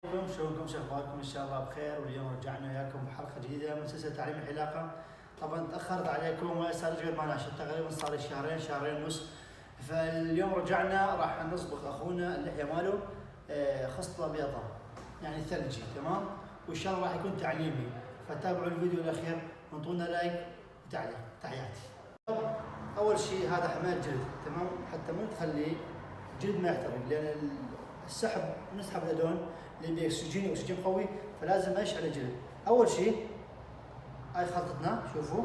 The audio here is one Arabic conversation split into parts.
شلونكم؟ شو اخباركم؟ ان شاء الله بخير. واليوم رجعنا وياكم بحلقه جديده من سلسله تعليم الحلاقه. طبعا تاخرت عليكم وصار غير ما ناشط، تقريبا صار لي شهرين ونص. فاليوم رجعنا راح نصبغ اخونا اللحيه ماله خصله بيضاء يعني ثلجي، تمام؟ وان شاء الله راح يكون تعليمي، فتابعوا الفيديو الاخير وانطونا لايك وتعليق. تحياتي. اول شيء هذا حمايه جلد، تمام؟ حتى مو تخلي الجلد ما يحترق، لان السحب نسحب الادون اللي باكسجين قوي، فلازم اشعل الجلد. اول شيء هاي خلطتنا، شوفوا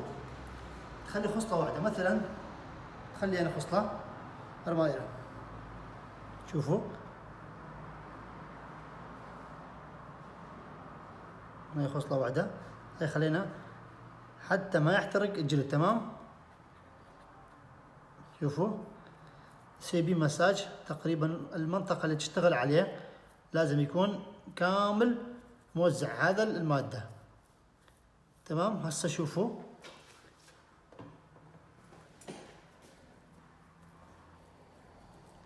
تخلي خصله واحده، مثلا خلي انا خصله رمايله، شوفوا هاي خصله واحده، هاي خلينا حتى ما يحترق الجلد، تمام؟ شوفوا سيبي مساج تقريبا المنطقه اللي تشتغل عليه لازم يكون كامل موزع هذا الماده، تمام؟ هسه شوفوا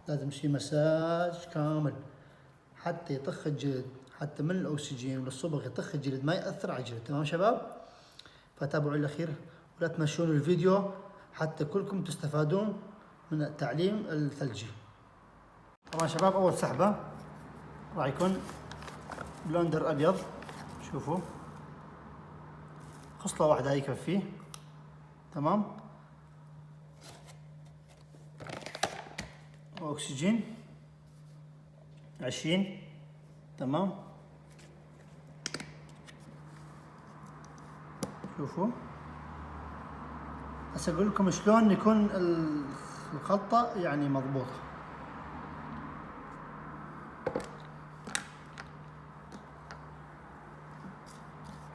لازم شي مساج كامل حتى يطخ الجلد، حتى من الاكسجين والصبغ يطخ الجلد ما ياثر على الجلد، تمام شباب؟ فتابعوا الاخير ولا تمشون الفيديو حتى كلكم تستفادون من التعليم الثلجي. طبعا شباب اول سحبه راح يكون بلندر ابيض، شوفوا خصله واحده يكفيه، تمام؟ واكسجين 20، تمام؟ شوفوا هسه اقول لكم شلون يكون الخلطه يعني مضبوطه.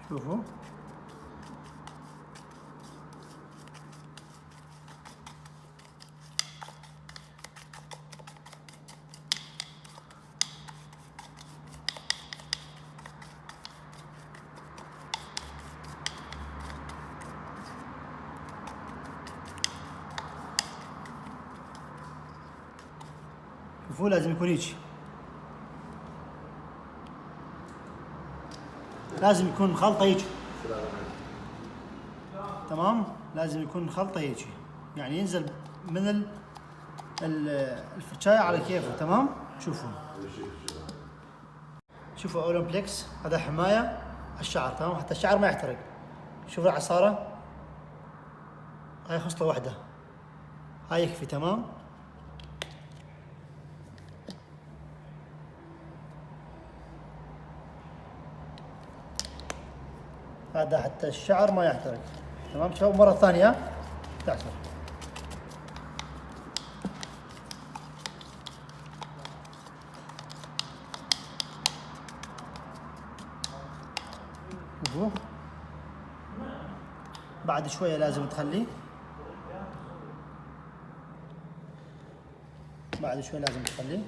شوفوا شوفوا لازم يكون هيك، لازم يكون خلطه هيك، تمام؟ لازم يكون خلطه هيك، يعني ينزل من الفرشاية على كيفه، تمام؟ شوفوا اولمبلكس هذا حمايه على الشعر، تمام؟ حتى الشعر ما يحترق. شوفوا العصاره هاي خصله واحده، هاي يكفي، تمام؟ هذا حتى الشعر ما يحترق، تمام؟ شوفوا مره ثانيه تعصر. شوفوا بعد شويه لازم تخليه، بعد شوي لازم تخليه.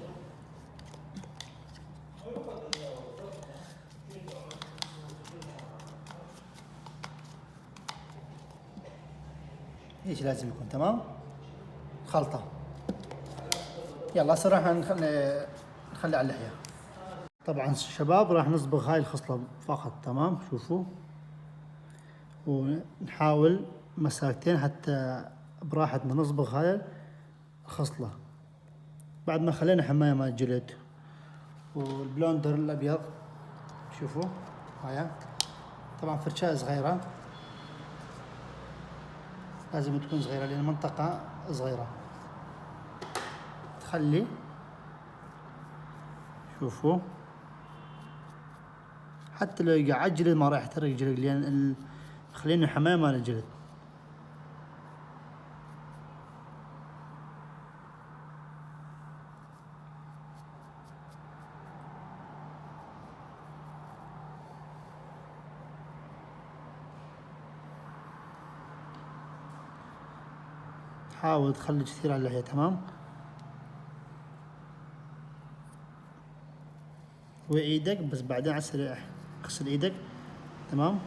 ايش لازم يكون، تمام؟ خلطة. يلا هسه راح نخلي على اللحية. طبعا شباب راح نصبغ هاي الخصلة فقط، تمام؟ شوفوا ونحاول مساكتين حتى براحتنا نصبغ هاي الخصلة بعد ما خلينا حماية مال الجلد. والبلوندر الابيض شوفوا هاي طبعا فرشاة صغيرة، لازم تكون صغيرة لأن المنطقة صغيرة تخلي. شوفوا حتى لو يقع على الجلد ما راح يحترق الجلد، لأن خلينا حماية مال الجلد. حاول تخلي كثير على اللحية، تمام؟ وايدك بس بعدين على السريع اغسل ايدك، تمام؟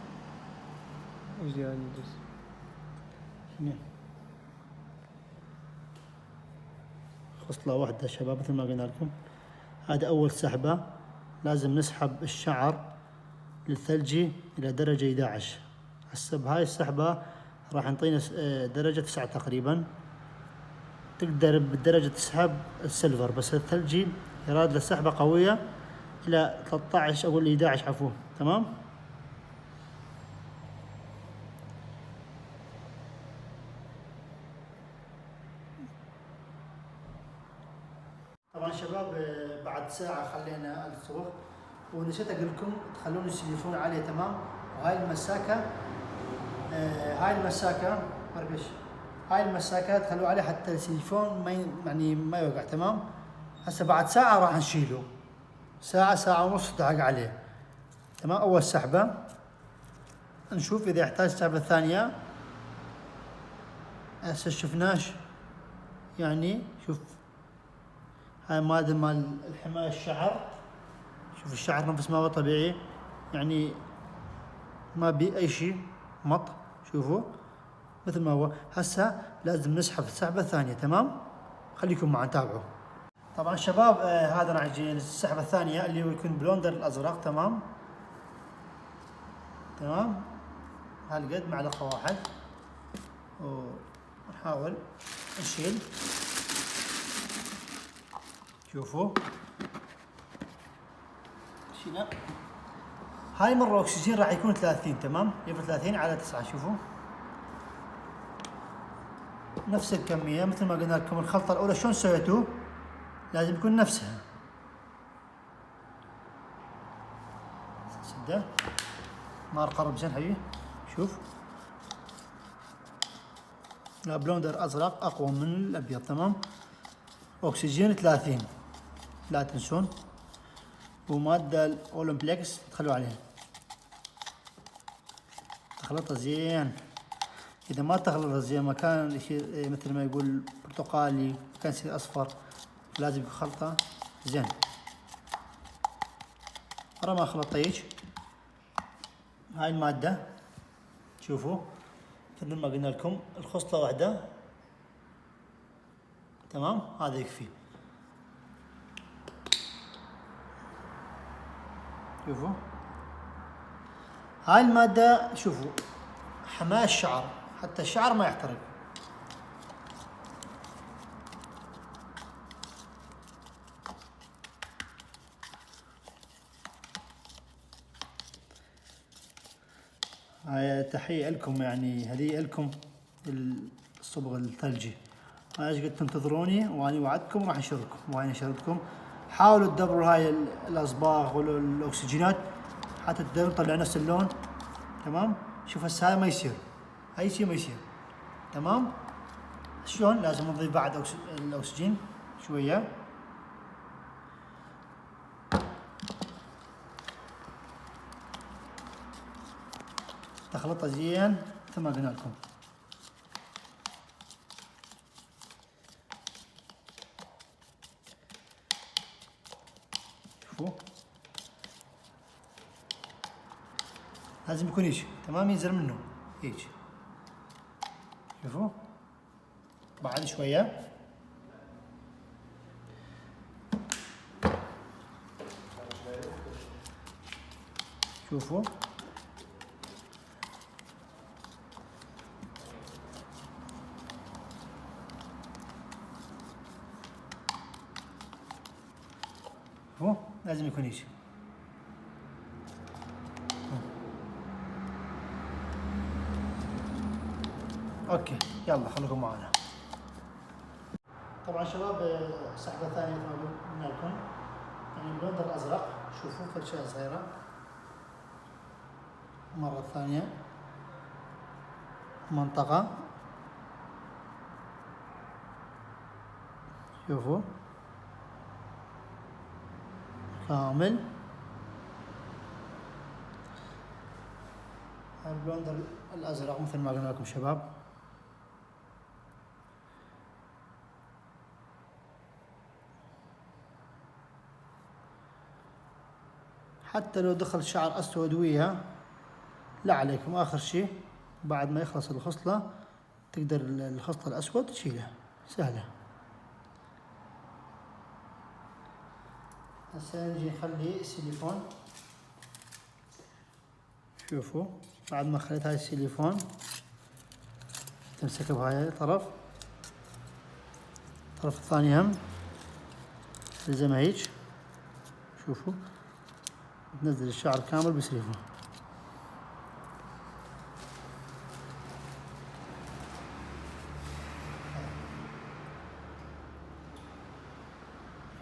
ايش يعني بس؟ خصلة واحدة شباب مثل ما قلنا لكم. هذا أول سحبة لازم نسحب الشعر الثلجي إلى درجة 11. هسه بهاي السحبة راح نعطينا درجة 9 تقريبا. تقدر بالدرجة تسحب السيلفر، بس الثلجي يراد له سحبة قوية إلى 13 أو 11 عفوا. تمام. طبعا شباب بعد ساعة خلينا الصبح، ونسيت أقول لكم تخلون السيليفون عالية. تمام. وهاي المساكة هاي المساكة تخلوها عليه حتى السيليفون ما يوقع. تمام. هسه بعد ساعة راح نشيله، ساعة ونص دعق عليه. تمام. أول سحبة نشوف إذا يحتاج سحبة ثانية. هسه شفناش يعني. شوف هاي مادة مال الحماية الشعر. شوف الشعر نفس ما هو طبيعي، يعني ما بي أي شيء مط. شوفوا مثل ما هو. هسه لازم نسحب سحبة ثانية. تمام. خليكم معنا تابعوا. طبعا شباب هذا راح يجي السحبة الثانية اللي هو يكون بلوندر الأزرق. تمام. هالقد معلقة واحد، ونحاول نشيل. شوفوا شيلنا. هاي مرة أكسجين راح يكون 30. تمام. يبقى 30 على 9. شوفوا نفس الكمية مثل ما قلنا لكم. الخلطة الأولى شلون سويتوا لازم يكون نفسها. سده نار قرب زين حبيبي. شوف لا بلوندر أزرق أقوى من الأبيض. تمام. أكسجين 30 لا تنسون، ومادة الأولمبلكس تخلوا عليها. تخلطها زين. إذا ما تخلطها زين مكان مثل ما يقول برتقالي، مكان يصير أصفر، لازم يكون خلطة زين. مرة ما خلطت هيك. هاي المادة شوفوا مثل ما قلنا لكم الخصلة واحدة. تمام. هذا يكفي. شوفوا هاي المادة. شوفوا حماية الشعر، حتى الشعر ما يحترق. هاي تحية لكم، يعني هدية لكم الصبغ الثلجي. هاي ايش قد تنتظروني، واني وعدتكم راح انشركم وهاي نشرتكم. حاولوا تدبروا هاي الاصباغ والاكسجينات حتى تقدرون تطلعوا نفس اللون. تمام. شوف هسه هذا ما يصير، اي شيء ما يصير. تمام. شلون لازم نضيف بعد الاكسجين شويه. تخلطها زين مثل ما قلنا لكم. شوفوا لازم يكون هيك. تمام. ينزل منه هيك. شوفوا بعد شويه. شوفوا لازم يكون هيك. اوكي يلا خليكم معنا. طبعا شباب سحبة ثانية مثل ما قلنا لكم، يعني البلندر الازرق. شوفوا فرشة صغيرة. مرة ثانية منطقة. شوفوا كامل. البلندر الازرق مثل ما قلنا لكم شباب. حتى لو دخل شعر اسود وياه لا عليكم. اخر شيء بعد ما يخلص الخصلة تقدر الخصلة الاسود تشيلها، سهلة. هسه نجي نخلي السيليفون. شوفوا بعد ما خليت هاي السيليفون تمسك بهاي الطرف، الطرف الثاني هم تلزمها هيج. شوفوا تنزل الشعر كامل بالسيليفون.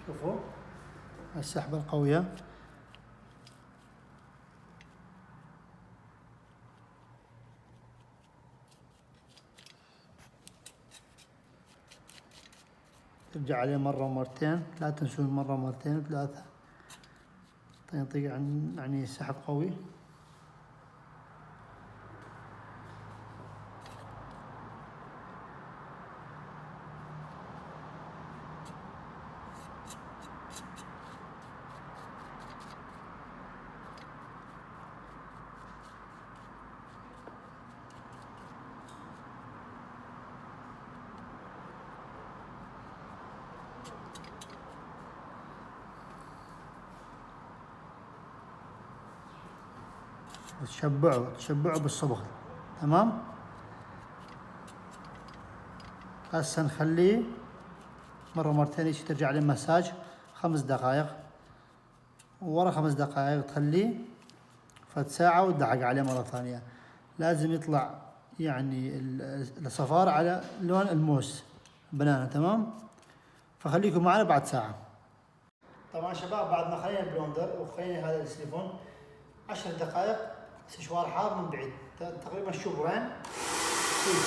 شوفوا السحبة القوية. ترجع عليه مرة ومرتين، لا تنسون مرة ومرتين وثلاثة، يعطيك يعني سحب قوي. تشبعوا بالصبغ. تمام. هسه نخليه مرة مرتين ترجع عليه مساج 5 دقائق، ورا 5 دقائق تخليه فد ساعة وتدعق عليه مرة ثانية. لازم يطلع يعني الصفار على لون الموس بنانا. تمام. فخليكم معنا بعد ساعة. طبعا شباب بعد ما خلينا البلوندر وخلينا هذا السيليفون 10 دقائق استشوار حار من بعيد، تقريبا شبرين هيك.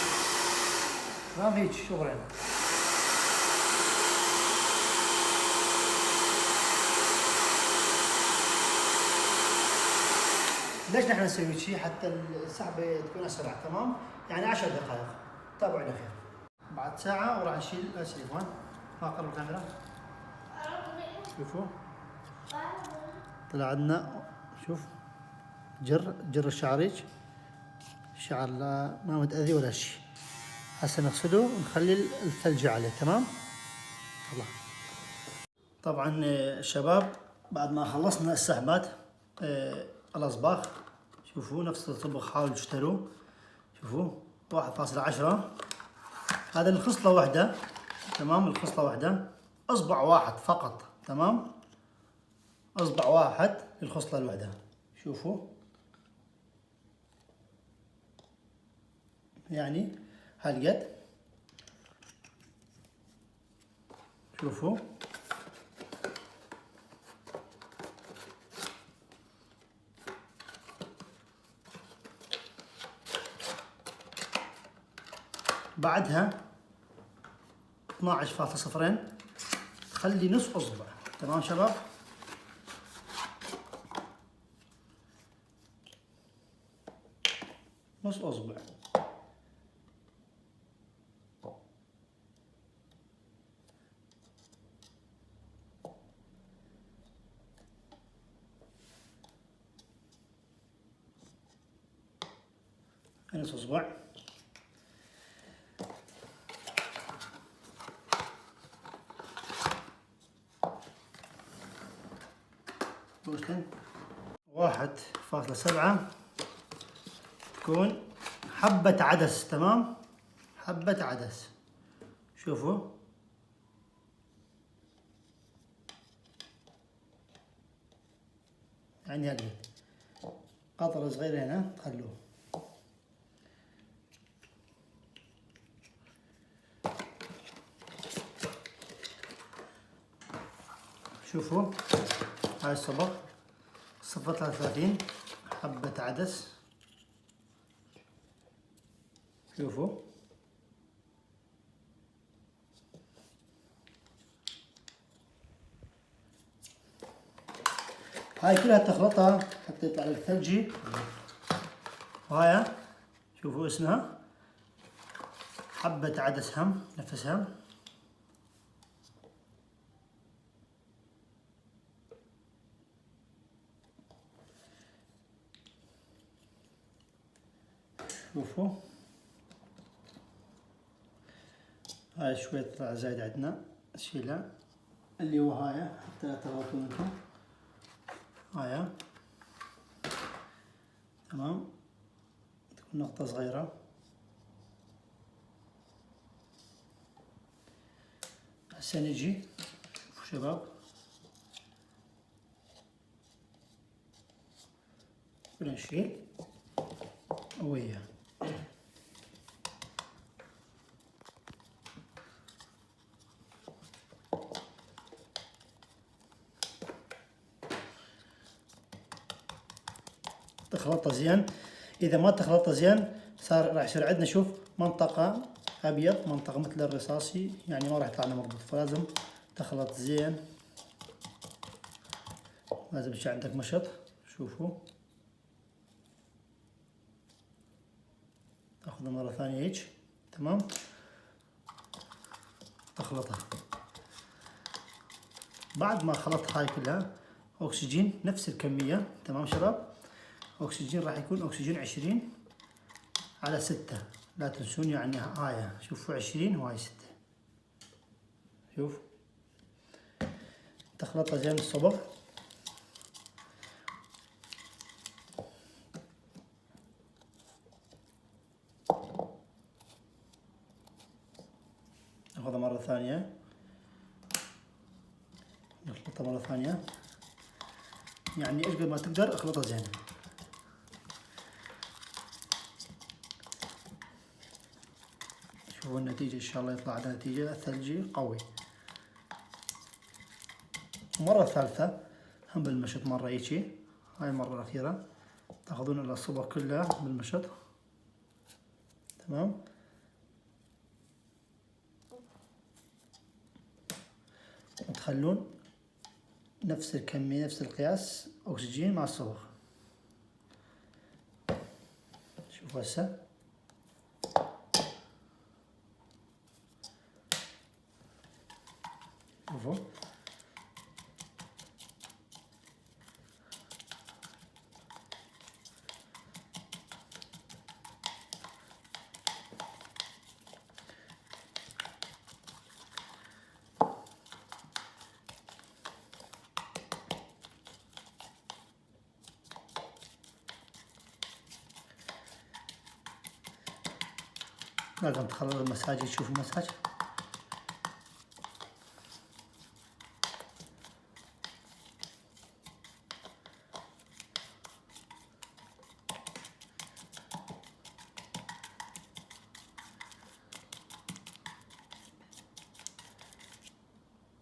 تمام هيك شبرين. ليش نحن نسوي شيء؟ حتى السحبة تكون أسرع. تمام. يعني 10 دقائق. تابعوا إلى خير. بعد ساعة وراح نشيل السيليفون. ما قرب الكاميرا. شوفوا طلع عندنا، شوف جر الشعريج، الشعر لا ما متأذي ولا شيء. هسه نغسله ونخلي الثلج عليه. تمام. الله. طبعا شباب بعد ما خلصنا السحبات الأصباغ، شوفوا نفس الطبق حاولوا تشتروه. شوفوا 1.10 هذا الخصلة واحدة. تمام. الخصلة واحدة، أصبع واحد فقط. تمام. أصبع واحد للخصلة الواحدة. شوفوا يعني هالقد. شوفوا بعدها 12.0 تخلي نص أصبع. تمام شباب. نص أصبع. نص أصبع. بوستن 1.7 تكون حبة عدس. تمام. حبة عدس. شوفوا يعني هذه قطرة صغيرة هنا تخلوه. شوفوا هاي الصبغ 0.33 حبة عدس. شوفوا هاي كلها تخلطها حطيت على الثلجي. وهاي شوفوا اسمها حبة عدس هم نفسها. شوفوا هاي شوية طلع زايد عندنا نشيلها. اللي هو هاي، حتى لا تغلطون انتم. هاي تمام، تكون نقطة صغيرة. هسه نجي شوفوا شباب، ونشيل وياه. تخلطها زين. اذا ما تخلطها زين صار راح يصير عندنا شوف منطقة ابيض، منطقة مثل الرصاصي، يعني ما راح يطلع لنا مضبوط. فلازم تخلط زين، لازم يصير عندك مشط. شوفوا، تاخذها مرة ثانية هيك تمام، تخلطها. بعد ما خلطت هاي كلها، اكسجين نفس الكمية تمام شباب. اكسجين راح يكون اكسجين 20/6، لا تنسون يعني هاي شوفوا 20 وهاي 6. شوف تخلطها زين الصبغ. ناخذها مرة ثانية، نخلطها مرة ثانية، يعني ايش قد ما تقدر اخلطها زين. شوفوا النتيجة، ان شاء الله يطلع على نتيجة الثلجي قوي. مرة ثالثة هم بالمشط مرة هيجي، هاي المرة الأخيرة تاخذون الصبغ كلها بالمشط تمام. وتخلون نفس الكمية نفس القياس أكسجين مع الصبغ. شوفوا هسه شوفوا لازم تخلوا المساج، تشوفوا المساج.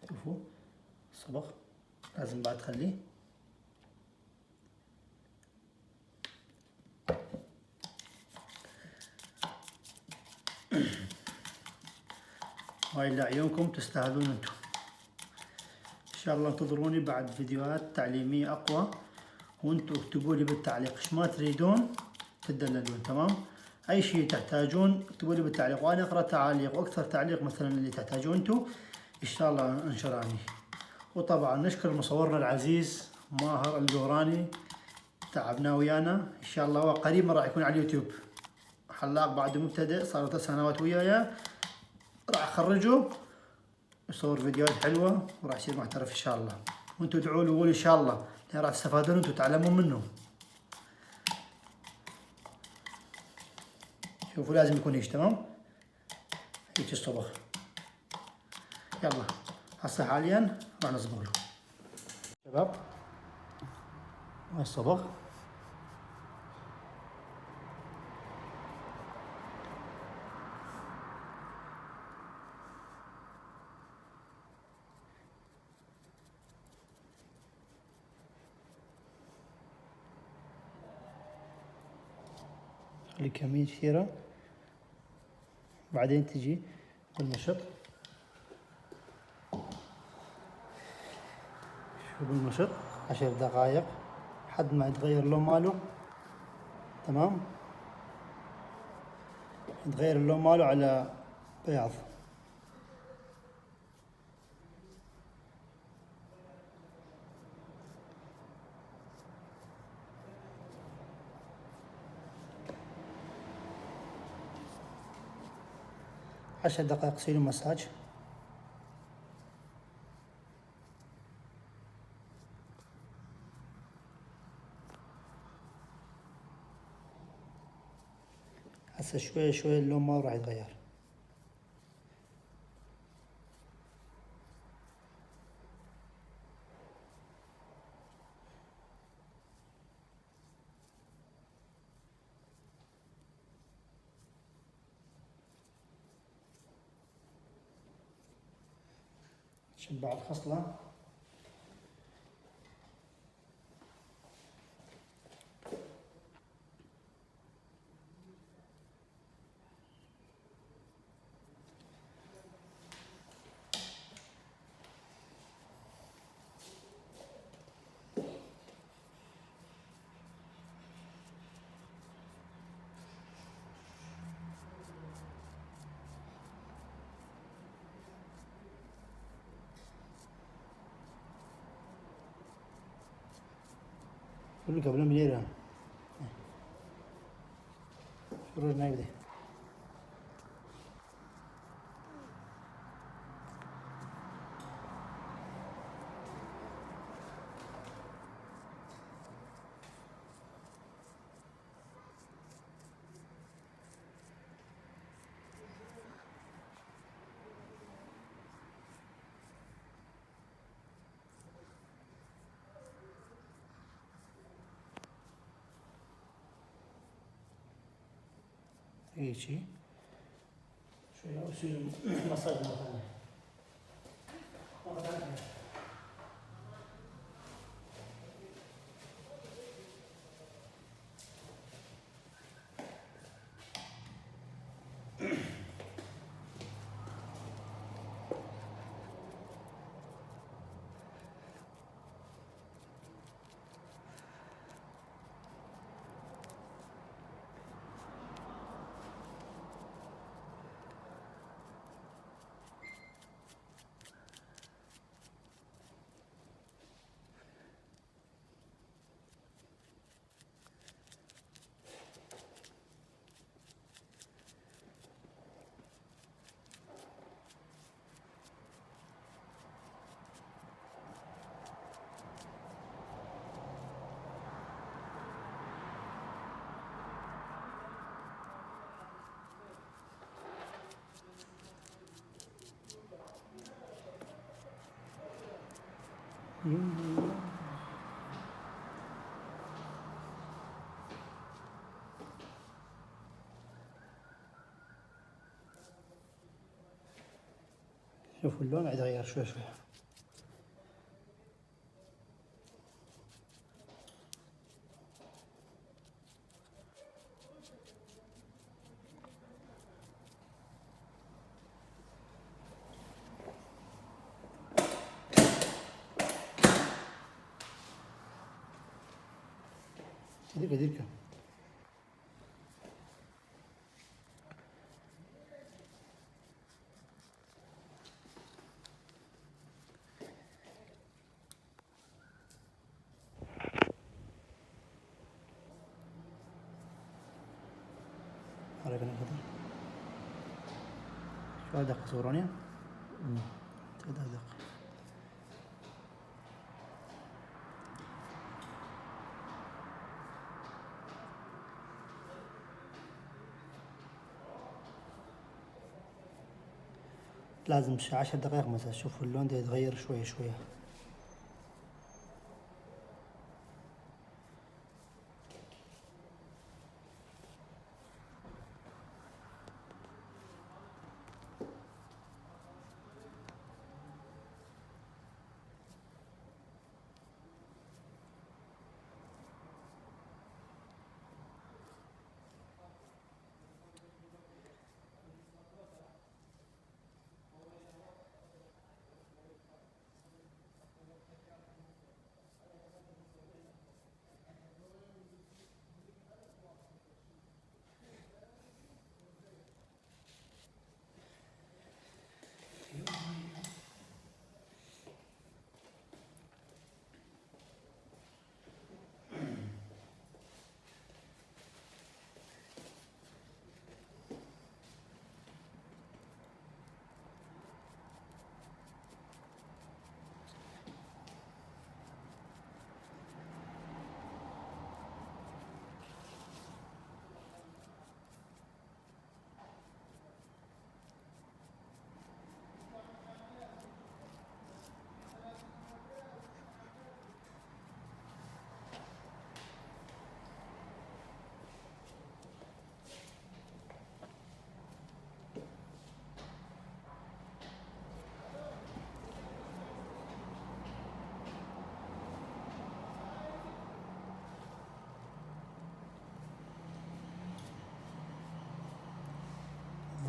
شوفوا الصبغ لازم بعد تخليه. هاي لعيونكم، تستاهلون انتم. ان شاء الله انتظروني بعد فيديوهات تعليمية اقوى، وانتم اكتبوا لي بالتعليق ايش ما تريدون تدللون تمام. اي شيء تحتاجون اكتبوا لي بالتعليق، وانا اقرا تعاليق، واكثر تعليق مثلا اللي تحتاجون انتم ان شاء الله انشر عني. وطبعا نشكر مصورنا العزيز ماهر الجوراني، تعبنا ويانا. ان شاء الله هو قريبا راح يكون على اليوتيوب، حلاق بعد مبتدئ، صار له 3 سنوات وياي، راح اخرجه يصور فيديوهات حلوه وراح يصير محترف ان شاء الله. وانتم ادعوا له وقولوا ان شاء الله، لان راح تستفادون انتم تعلمون منه. شوفوا لازم يكون هيك تمام، هيك الصبغ. يلا هسه حاليا راح نصبغ له شباب. هاي الصبغ خلي كمية كثيرة، بعدين تجي بالمشط. شوفوا بالمشط 10 دقائق لحد ما يتغير اللون ماله تمام، يتغير اللون ماله على بياض. عشر دقائق سيلوا مساج. هسه شوي شوي اللون ما راح يتغير. شبع الخصلة. كله قبل مليرة شو نايبده. هيجي شوية أسوي مساج مرة ثانية. شوفوا اللون قاعد يتغير شوي شوي. ديركا ديركا. حركة الخضر شو أدق صوروني؟ أدق. لازم 10 دقائق مثلا. شوفوا اللون ده يتغير شوية شوية.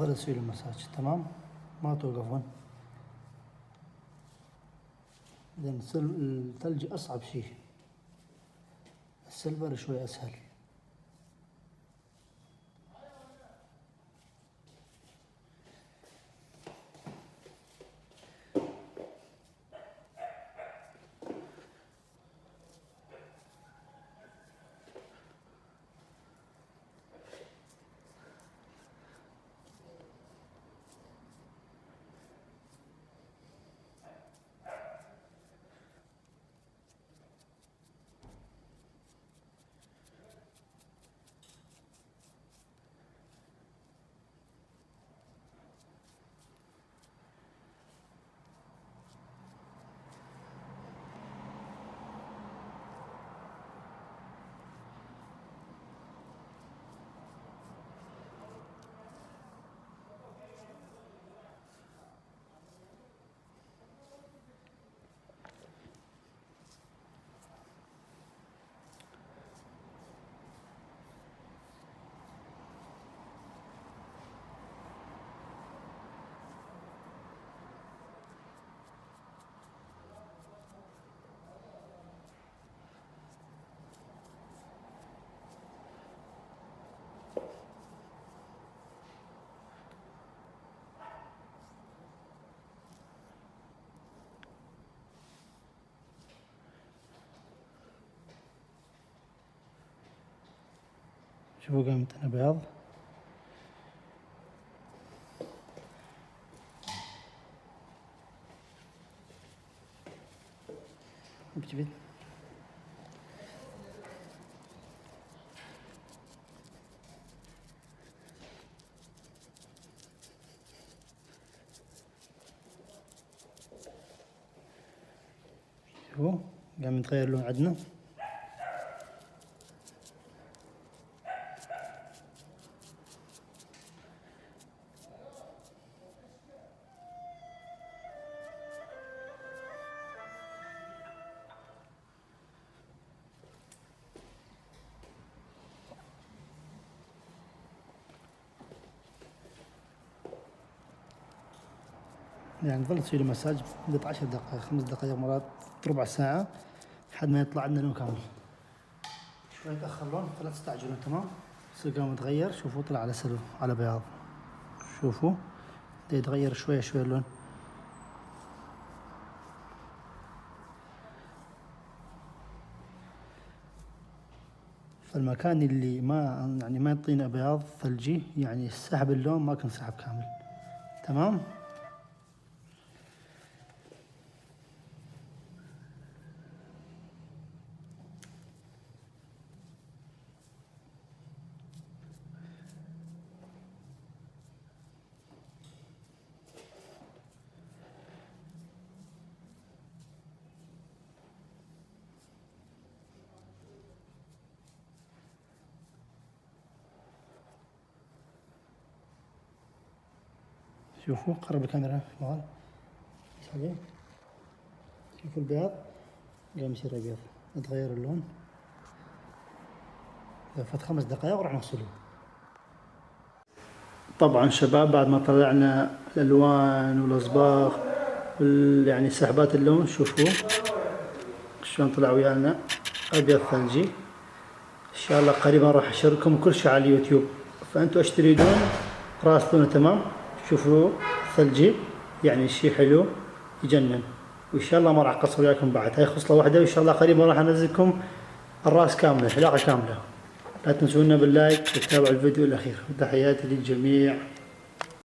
ظل تسوي له مساج. تمام، ما توقفون، لأن الثلج أصعب شيء، السيلفر شوي أسهل. شوفوا قامت أنا بياض. بجبت شوفوا قام يتغير لون عندنا. يعني ظل تسوي له مساج مدة 10 دقائق 5 دقائق مرات ربع ساعة لحد ما يطلع عندنا لون كامل. شوي يتأخر لون فلا تستعجلون. تمام، يصير قام يتغير. شوفوا طلع على سلو على بياض. شوفوا دا يتغير شوية شوية اللون. فالمكان اللي ما يعطينا بياض ثلجي يعني سحب اللون ما كان سحب كامل. تمام. شوفوا قرب الكاميرا مال عليه. شوفوا البياض قام يصير ابيض يتغير اللون. فات 5 دقائق وراح نغسله. طبعا شباب بعد ما طلعنا الالوان والاصباغ يعني سحبات اللون شوفوا شلون طلع ويانا ابيض ثلجي. ان شاء الله قريبا راح اشارككم كل شيء على اليوتيوب، فانتوا ايش تريدون راسلونا. تمام. شوفوا ثلجي يعني شيء حلو يجنن. وان شاء الله ما راح اقصر وياكم بعد. هاي خصله واحده وان شاء الله قريبا راح انزلكم الراس كامله حلاقه كامله. لا تنسونا باللايك وتتابعوا الفيديو الاخير. تحياتي للجميع.